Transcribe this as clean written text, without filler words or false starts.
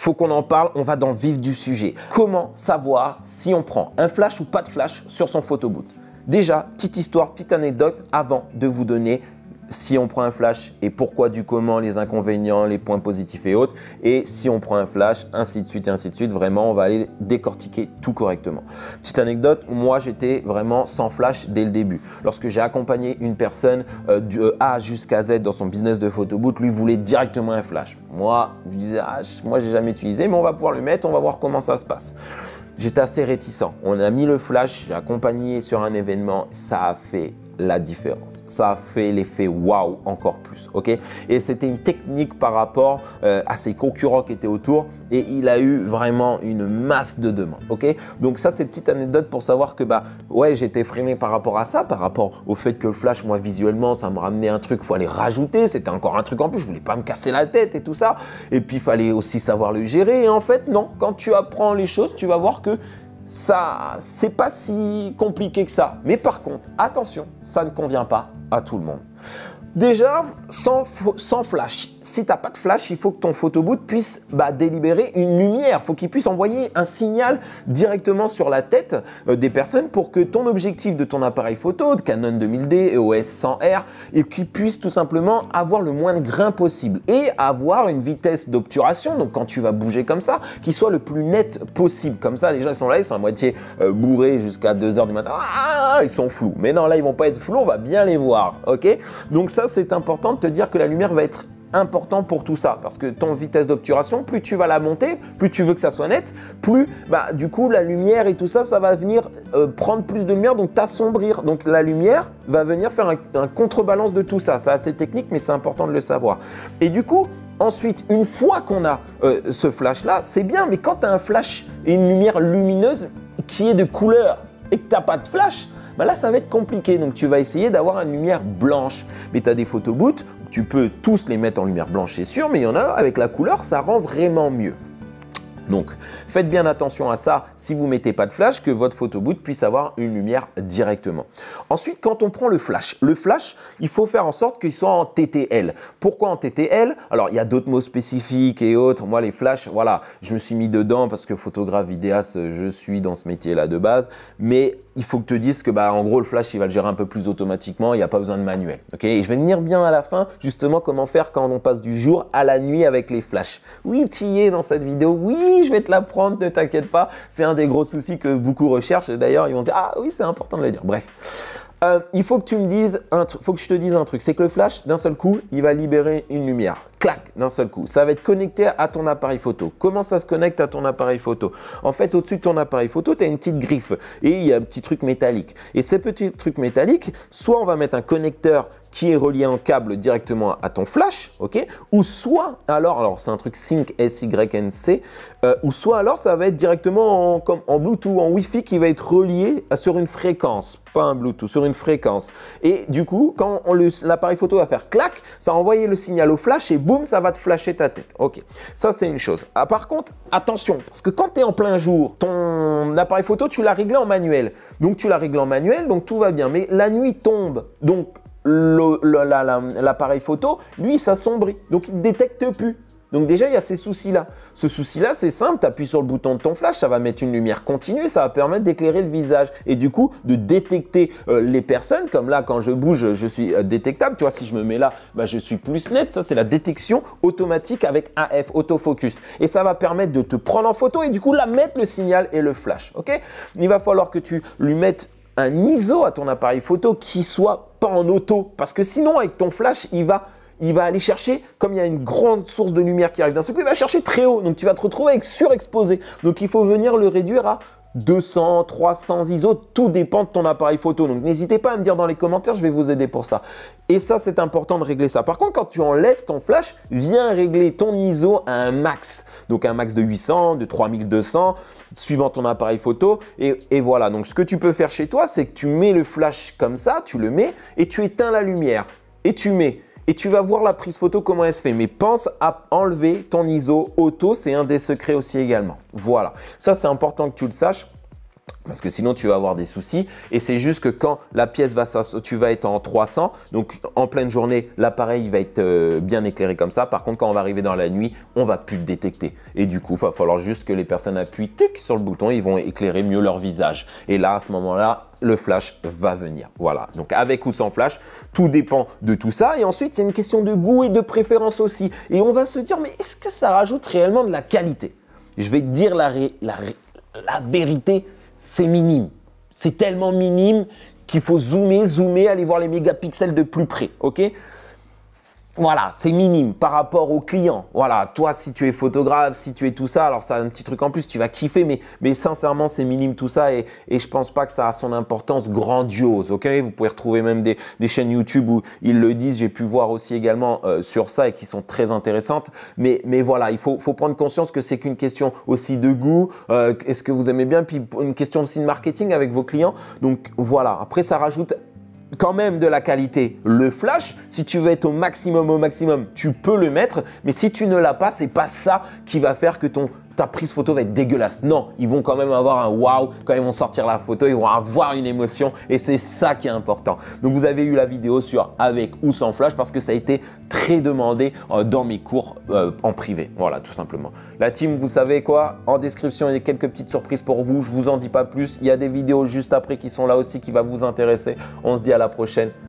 faut qu'on en parle, on va dans le vif du sujet. Comment savoir si on prend un flash ou pas de flash sur son photoboot? Déjà, petite histoire, petite anecdote avant de vous donner si on prend un flash et pourquoi, du comment, les inconvénients, les points positifs et autres. Et si on prend un flash, ainsi de suite et ainsi de suite. Vraiment, on va aller décortiquer tout correctement. Petite anecdote, moi j'étais vraiment sans flash dès le début. Lorsque j'ai accompagné une personne du A jusqu'à Z dans son business de photoboot, lui voulait directement un flash. Moi, je disais, moi j'ai jamais utilisé, mais on va pouvoir le mettre, on va voir comment ça se passe. J'étais assez réticent. On a mis le flash, j'ai accompagné sur un événement, ça a fait la différence. Ça a fait l'effet waouh encore plus, ok? Et c'était une technique par rapport à ses concurrents qui étaient autour et il a eu vraiment une masse de demandes, ok? Donc ça, c'est une petite anecdote pour savoir que ouais, j'étais freiné par rapport à ça, par rapport au fait que le flash, moi visuellement, ça me ramenait un truc, il fallait rajouter, c'était encore un truc en plus, je voulais pas me casser la tête et tout ça. Et puis, il fallait aussi savoir le gérer. Et en fait, non, quand tu apprends les choses, tu vas voir que ça, c'est pas si compliqué que ça. Mais par contre, attention, ça ne convient pas à tout le monde. Déjà, sans flash. Si tu n'as pas de flash, il faut que ton photoboot puisse délibérer une lumière. Il faut qu'il puisse envoyer un signal directement sur la tête des personnes pour que ton objectif de ton appareil photo, de Canon 2000D, EOS 100R, et qu'il puisse tout simplement avoir le moins de grain possible et avoir une vitesse d'obturation, donc quand tu vas bouger comme ça, qui soit le plus net possible. Comme ça, les gens ils sont là, ils sont à moitié bourrés jusqu'à 2 h du matin. Ils sont flous. Mais non, là, ils vont pas être flous, on va bien les voir. Ok? Donc ça, c'est important de te dire que la lumière va être important pour tout ça parce que ton vitesse d'obturation, plus tu vas la monter, plus tu veux que ça soit net, plus du coup la lumière et tout ça, ça va venir prendre plus de lumière, donc t'assombrir. Donc la lumière va venir faire un contrebalance de tout ça. C'est assez technique, mais c'est important de le savoir. Et du coup, ensuite, une fois qu'on a ce flash-là, c'est bien, mais quand tu as un flash et une lumière lumineuse qui est de couleur et que tu n'as pas de flash, là, ça va être compliqué. Donc, tu vas essayer d'avoir une lumière blanche. Mais tu as des photobooths, tu peux tous les mettre en lumière blanche, c'est sûr, mais il y en a avec la couleur, ça rend vraiment mieux. Donc, faites bien attention à ça si vous ne mettez pas de flash, que votre photoboot puisse avoir une lumière directement. Ensuite, quand on prend le flash, il faut faire en sorte qu'il soit en TTL. Pourquoi en TTL? Alors, il y a d'autres mots spécifiques et autres. Moi, les flashs, voilà, je me suis mis dedans parce que photographe, vidéaste, je suis dans ce métier-là de base. Mais il faut que tu te dises que, en gros, le flash, il va le gérer un peu plus automatiquement. Il n'y a pas besoin de manuel. Okay, et je vais venir bien à la fin, justement, comment faire quand on passe du jour à la nuit avec les flashs. Oui, tu y es dans cette vidéo. Oui, je vais te l'apprendre, ne t'inquiète pas. C'est un des gros soucis que beaucoup recherchent. D'ailleurs, ils vont se dire, ah oui, c'est important de le dire. Bref. Il faut que tu me dises faut que je te dise un truc. C'est que le flash, d'un seul coup, il va libérer une lumière. Clac, d'un seul coup. Ça va être connecté à ton appareil photo. Comment ça se connecte à ton appareil photo? En fait, au-dessus de ton appareil photo, tu as une petite griffe et il y a un petit truc métallique. Et ces petits trucs métalliques, soit on va mettre un connecteur qui est relié en câble directement à ton flash, ok? Ou soit, alors c'est un truc Sync SYNC, ou soit alors ça va être directement comme en Bluetooth, en Wi-Fi qui va être relié sur une fréquence, pas un Bluetooth, sur une fréquence. Et du coup, quand l'appareil photo va faire clac, ça va envoyer le signal au flash et boum, ça va te flasher ta tête. Ok, ça c'est une chose. Par contre, attention, parce que quand tu es en plein jour, ton appareil photo, tu l'as réglé en manuel. Donc tu l'as réglé en manuel, donc tout va bien. Mais la nuit tombe, donc l'appareil photo, lui, il s'assombrit. Donc, il ne détecte plus. Donc déjà, il y a ces soucis-là. Ce souci-là, c'est simple, tu appuies sur le bouton de ton flash, ça va mettre une lumière continue, ça va permettre d'éclairer le visage et du coup, de détecter les personnes. Comme là, quand je bouge, je suis détectable. Tu vois, si je me mets là, je suis plus net. Ça, c'est la détection automatique avec AF, autofocus. Et ça va permettre de te prendre en photo et du coup, là, mettre le signal et le flash. Ok? Il va falloir que tu lui mettes un ISO à ton appareil photo qui soit pas en auto. Parce que sinon, avec ton flash, il va aller chercher, comme il y a une grande source de lumière qui arrive d'un seul coup, il va chercher très haut. Donc, tu vas te retrouver avec surexposé. Donc, il faut venir le réduire à 200, 300 ISO. Tout dépend de ton appareil photo. Donc, n'hésitez pas à me dire dans les commentaires, je vais vous aider pour ça. Et ça, c'est important de régler ça. Par contre, quand tu enlèves ton flash, viens régler ton ISO à un max. Donc, un max de 800, de 3200, suivant ton appareil photo. Et voilà. Donc, ce que tu peux faire chez toi, c'est que tu mets le flash comme ça, tu le mets et tu éteins la lumière. Et tu mets. Et tu vas voir la prise photo, comment elle se fait. Mais pense à enlever ton ISO auto, c'est un des secrets aussi également. Voilà, ça c'est important que tu le saches. Parce que sinon, tu vas avoir des soucis. Et c'est juste que quand la pièce tu vas être en 300, donc en pleine journée, l'appareil va être bien éclairé comme ça. Par contre, quand on va arriver dans la nuit, on va plus le détecter. Et du coup, il va falloir juste que les personnes appuient sur le bouton, ils vont éclairer mieux leur visage. Et là, à ce moment-là, le flash va venir. Voilà. Donc, avec ou sans flash, tout dépend de tout ça. Et ensuite, il y a une question de goût et de préférence aussi. Et on va se dire, mais est-ce que ça rajoute réellement de la qualité? Je vais te dire la vérité. C'est minime. C'est tellement minime qu'il faut zoomer, aller voir les mégapixels de plus près, ok? Voilà, c'est minime par rapport au client. Voilà, toi, si tu es photographe, si tu es tout ça, alors ça a un petit truc en plus, tu vas kiffer, mais sincèrement, c'est minime tout ça et je pense pas que ça a son importance grandiose, ok? Vous pouvez retrouver même des chaînes YouTube où ils le disent, j'ai pu voir aussi également sur ça et qui sont très intéressantes. Mais voilà, il faut prendre conscience que c'est qu'une question aussi de goût, est-ce que vous aimez bien, puis une question aussi de marketing avec vos clients. Donc voilà, après ça rajoute quand même de la qualité. Le flash, si tu veux être au maximum, tu peux le mettre. Mais si tu ne l'as pas, c'est pas ça qui va faire que ta prise photo va être dégueulasse. Non, ils vont quand même avoir un waouh quand ils vont sortir la photo, ils vont avoir une émotion et c'est ça qui est important. Donc vous avez eu la vidéo sur avec ou sans flash parce que ça a été très demandé dans mes cours en privé. Voilà, tout simplement. La team, vous savez quoi? En description, il y a quelques petites surprises pour vous. Je vous en dis pas plus. Il y a des vidéos juste après qui sont là aussi qui va vous intéresser. On se dit à la prochaine.